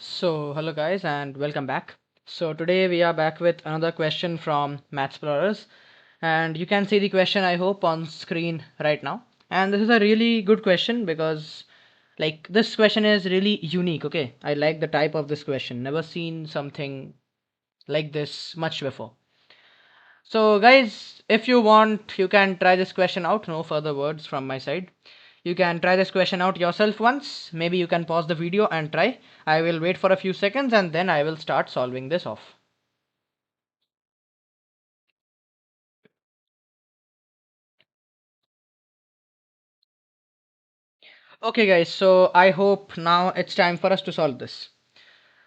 Hello guys and welcome back. Today we are back with another question from Maths Explorers, and you can see the question I hope on screen right now. And this is a really good question because this question is really unique, okay? I like the type of this question. Never seen something like this much before. So guys, if you want, you can try this question out. No further words from my side. You can try this question out yourself once. Maybe you can pause the video and try. I will wait for a few seconds and then I will start solving this off. Okay guys, so I hope now it's time for us to solve this.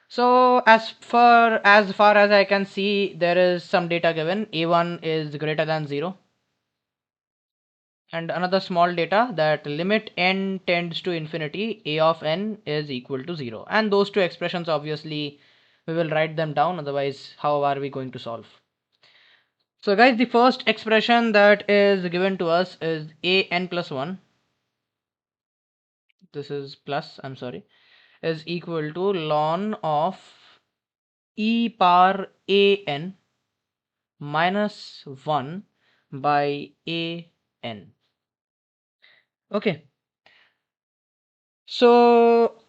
So as far as I can see, there is some data given. A1 is greater than 0. And another small data that limit n tends to infinity, a of n is equal to 0. And those two expressions, obviously, we will write them down. Otherwise, how are we going to solve? So guys, the first expression that is given to us is a n plus 1. This is plus, I'm sorry, is equal to ln of e power a n minus 1 by a n. Okay.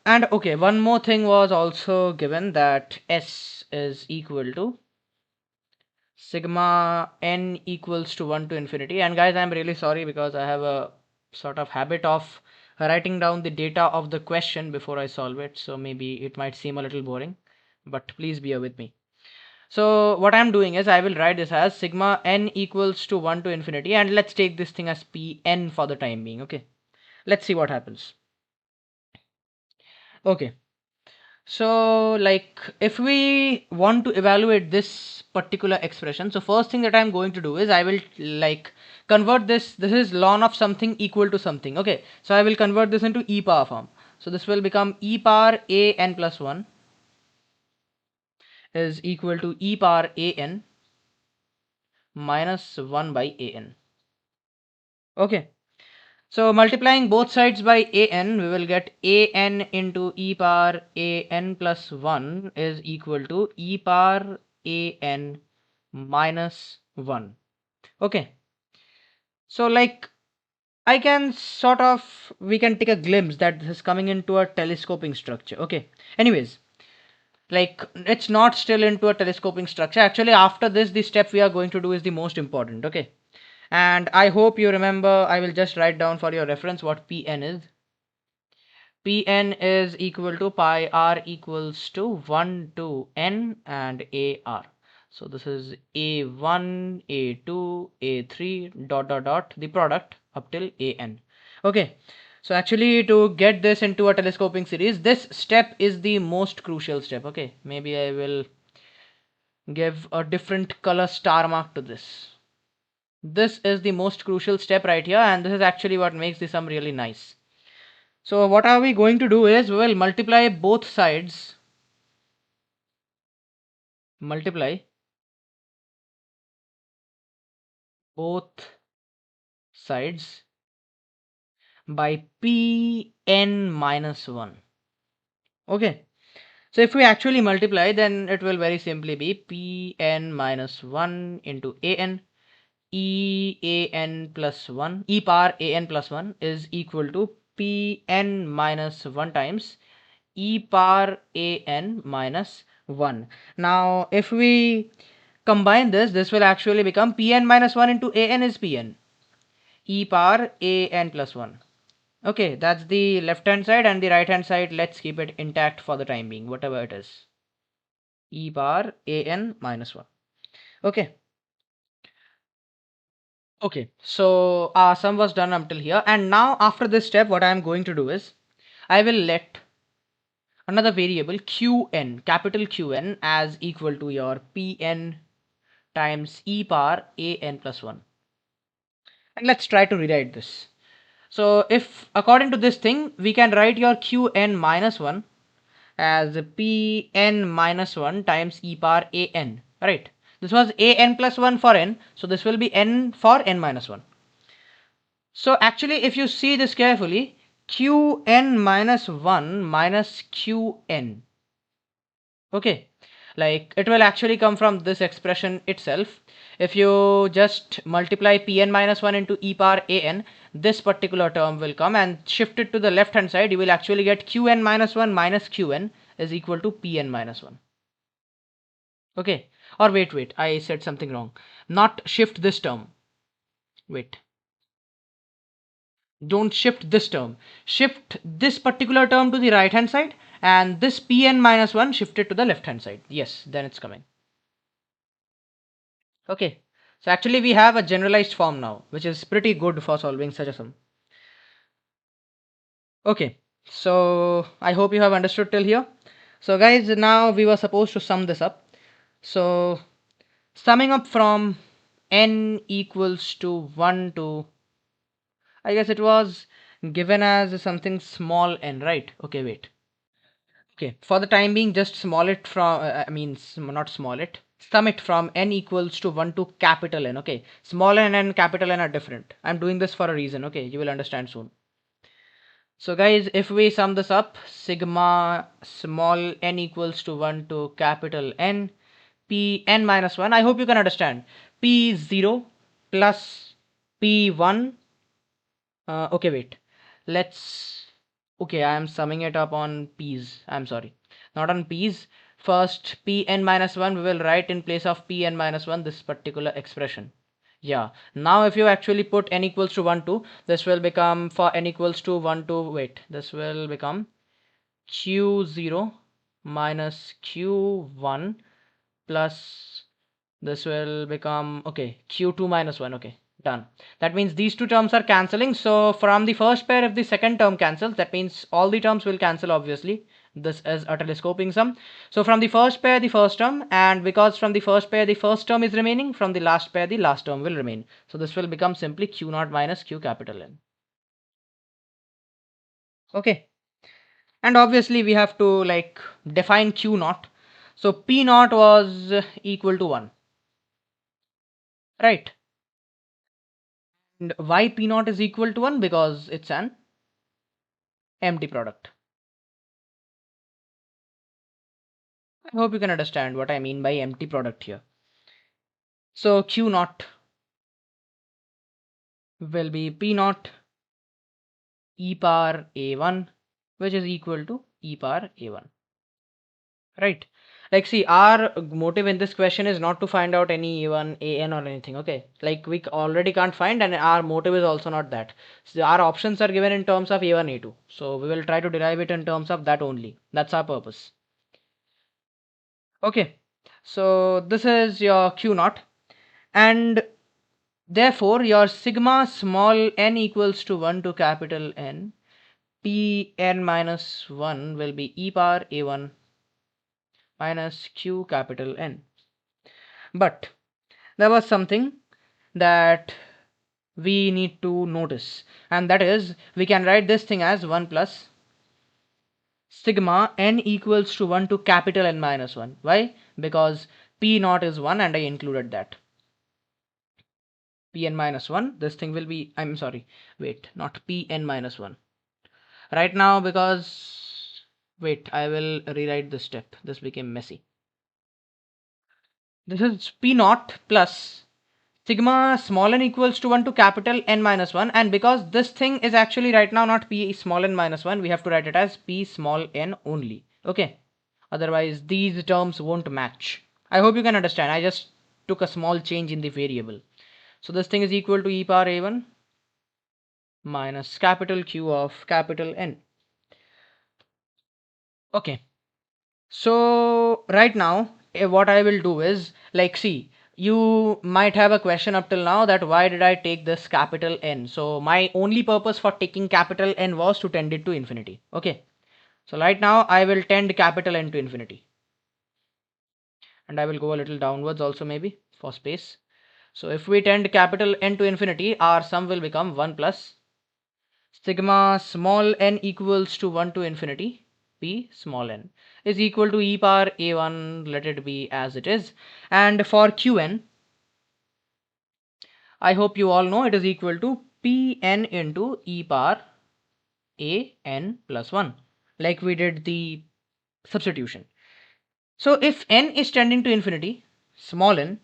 And okay, one more thing was also given, that S is equal to sigma n equals to 1 to infinity. And guys, I'm really sorry because I have a sort of habit of writing down the data of the question before I solve it. So maybe it might seem a little boring, but please bear with me. So what I'm doing is I will write this as sigma n equals to 1 to infinity, and let's take this thing as Pn for the time being. Okay, let's see what happens. Okay. So if we want to evaluate this particular expression, so first thing that I'm going to do is I will convert this is ln of something equal to something. Okay, so I will convert this into e power form. So this will become e power a n plus 1 is equal to e power a n minus 1 by a n. Okay. So multiplying both sides by an, we will get an into e power a n plus 1 is equal to e power a n minus 1. Okay. So I can we can take a glimpse that this is coming into a telescoping structure. Okay. Anyways, it's not still into a telescoping structure. Actually, after this, the step we are going to do is the most important. Okay. And I hope you remember, I will just write down for your reference what Pn is. Pn is equal to pi r equals to 1 to n and ar. So this is a1, a2, a3 dot dot dot, the product up till an. Okay, so actually to get this into a telescoping series, this step is the most crucial step. Okay, maybe I will give a different color star mark to this. This is the most crucial step right here, and this is actually what makes the sum really nice. So what are we going to do is we will multiply both sides, multiply both sides by Pn minus 1. Okay, so if we actually multiply, then it will very simply be Pn minus 1 into an, an plus 1, e power an plus 1 is equal to Pn minus 1 times e power an minus 1. Now if we combine this will actually become Pn minus 1 into an is Pn, e power an plus 1. Okay, that's the left hand side, and the right hand side, let's keep it intact for the time being, whatever it is, e power an minus 1. Okay. Okay, so our sum was done until here, and now after this step what I am going to do is I will let another variable qn, capital Qn, as equal to your Pn times e power an plus 1. And let's try to rewrite this. So if according to this thing, we can write your Qn minus 1 as Pn minus 1 times e power an, right? This was an plus 1 for n, so this will be n for n minus 1. So actually, if you see this carefully, Qn minus 1 minus Qn Okay, like it will actually come from this expression itself. If you just multiply Pn minus 1 into e power an, this particular term will come, and shift it to the left hand side, you will actually get Qn minus 1 minus Qn is equal to Pn minus 1. Okay, or wait, I said something wrong. Not shift this term. Wait. Don't shift this term. Shift this particular term to the right hand side, and this Pn minus 1 shifted to the left hand side. Yes, then it's coming. Okay, so actually we have a generalized form now, which is pretty good for solving such a sum. Okay, so I hope you have understood till here. So guys, now we were supposed to sum this up. So summing up from n equals to 1 to, I guess it was given as something small n, right? Okay, wait. Okay, for the time being, just small it from, not small it, sum it from n equals to 1 to capital N. Okay, small n and capital N are different. I'm doing this for a reason. Okay, you will understand soon. So guys, if we sum this up, sigma small n equals to 1 to capital N, p n minus 1, I hope you can understand. P0 plus p1. Okay, wait. Let's. Okay, I am summing it up on p's. I'm sorry. Not on p's. First, pn minus 1, we will write in place of pn minus 1 this particular expression. Yeah. Now, if you actually put n equals to 1, 2, this will become for n equals to 1, 2. Wait. This will become q0 minus q1 plus this will become, okay, q2 minus 1. Okay, done. That means these two terms are cancelling. So from the first pair, if the second term cancels, that means all the terms will cancel, obviously. This is a telescoping sum. So from the first pair, the first term, and because from the first pair, the first term is remaining, from the last pair, the last term will remain. So this will become simply q naught minus q capital N. Okay. And obviously we have to like define q naught. So p naught was equal to 1, right? And why p naught is equal to 1? Because it's an empty product. I hope you can understand what I mean by empty product here. So q naught will be p naught e power a1, which is equal to e power a1, right? Like, see, our motive in this question is not to find out any a1, an or anything. Okay, like we already can't find, and our motive is also not that. So our options are given in terms of a1, a2, so we will try to derive it in terms of that only. That's our purpose. Okay, so this is your q naught, and therefore your sigma small n equals to 1 to capital N, p n minus 1 will be e power a1 minus q capital N. But there was something that we need to notice, and that is we can write this thing as 1 plus sigma n equals to 1 to capital N minus 1. Why? Because p naught is 1 and I included that. Pn minus 1, this thing will be, I'm sorry, wait, not Pn minus 1. Right now, because, wait, I will rewrite this step. This became messy. This is P naught plus sigma small n equals to 1 to capital N minus 1, and because this thing is actually right now not P small n minus 1, we have to write it as P small n only. Okay, otherwise these terms won't match. I hope you can understand. I just took a small change in the variable. So this thing is equal to e power a1 minus capital Q of capital N. Okay, so right now what I will do is, like, see, you might have a question up till now that why did I take this capital N. So my only purpose for taking capital N was to tend it to infinity. Okay, so right now I will tend capital N to infinity, and I will go a little downwards also, maybe for space. So if we tend capital N to infinity, our sum will become 1 plus sigma small n equals to 1 to infinity p small n is equal to e power a1, let it be as it is. And for qn, I hope you all know it is equal to pn into e power a n plus 1, like we did the substitution. So if n is tending to infinity, small n,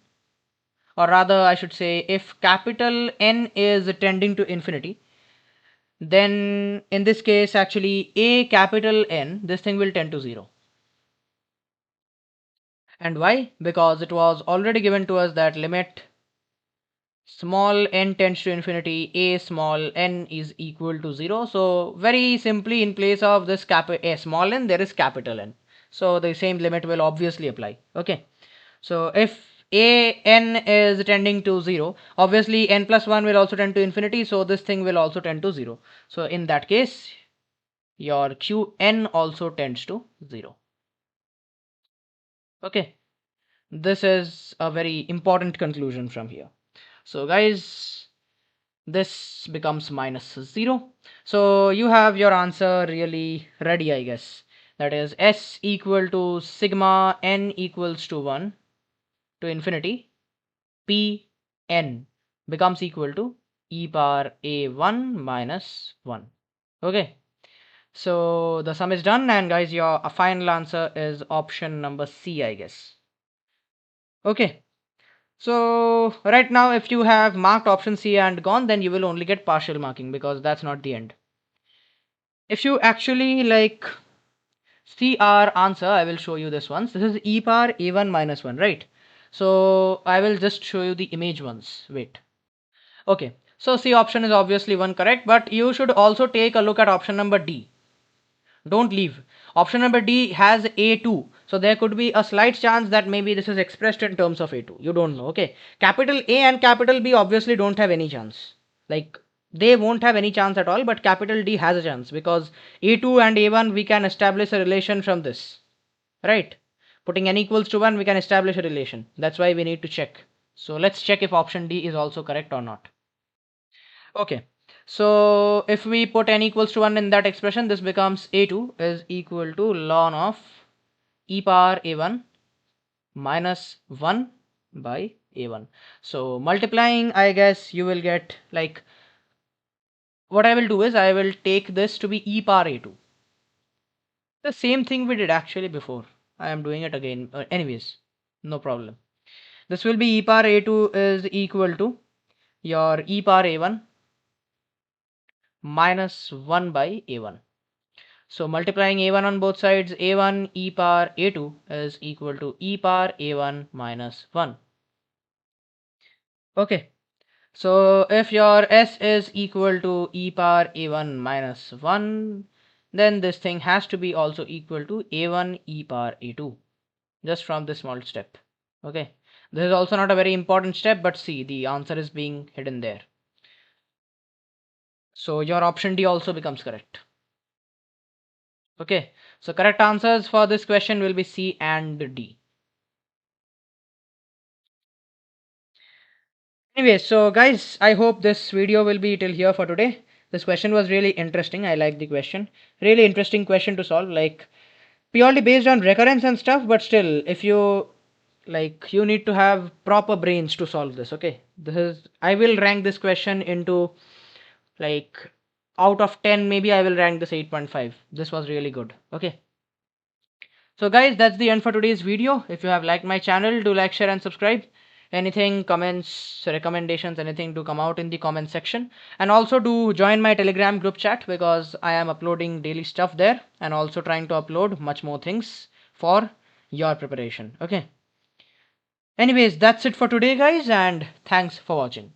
or rather I should say if capital N is tending to infinity, then in this case actually a capital N, this thing will tend to 0. And why? Because it was already given to us that limit small n tends to infinity, a small n is equal to 0. So very simply, in place of this a small n, there is capital N. So the same limit will obviously apply. Okay. So if a n is tending to 0, obviously n plus 1 will also tend to infinity. So this thing will also tend to 0. So in that case, your Qn also tends to 0. Okay. This is a very important conclusion from here. So guys, this becomes minus 0. So you have your answer really ready, I guess. That is S equal to sigma n equals to 1 to infinity p n becomes equal to e power a1 minus 1. Okay. So the sum is done, and guys, your final answer is option number C, I guess. Okay. So right now, if you have marked option C and gone, then you will only get partial marking because that's not the end. If you actually like see our answer, I will show you this once. This is e power a1 minus 1, right? So I will just show you the image ones. Wait. Okay. So C option is obviously one correct, but you should also take a look at option number D. Don't leave. Option number D has A2. So there could be a slight chance that maybe this is expressed in terms of A2. You don't know. Okay. Capital A and capital B obviously don't have any chance. Like they won't have any chance at all, but capital D has a chance because A2 and A1 we can establish a relation from this. Right? Putting n equals to 1, we can establish a relation. That's why we need to check. So let's check if option D is also correct or not. Okay. So if we put n equals to 1 in that expression, this becomes a2 is equal to ln of e power a1 minus 1 by a1. So multiplying, I guess you will get like, what I will do is I will take this to be e power a2. The same thing we did actually before. I am doing it again. Anyways, no problem. This will be e power a2 is equal to your e power a1 minus 1 by a1. So multiplying a1 on both sides, a1 e power a2 is equal to e power a1 minus 1. Okay. So if your s is equal to e power a1 minus 1, then this thing has to be also equal to a1 e power a2, just from this small step. Okay. This is also not a very important step, but see, the answer is being hidden there. So your option D also becomes correct. Okay. So correct answers for this question will be C and D. Anyway, so guys, I hope this video will be till here for today. This question was really interesting. I like the question. Really interesting question to solve, like purely based on recurrence and stuff, but still, if you like, you need to have proper brains to solve this. Okay, this is, I will rank this question into like out of 10, maybe I will rank this 8.5. This was really good. Okay. So guys, that's the end for today's video. If you have liked my channel, do like, share and subscribe. Anything, comments, recommendations, anything, do come out in the comment section. And also do join my Telegram group chat because I am uploading daily stuff there and also trying to upload much more things for your preparation. Okay. Anyways, that's it for today guys, and thanks for watching.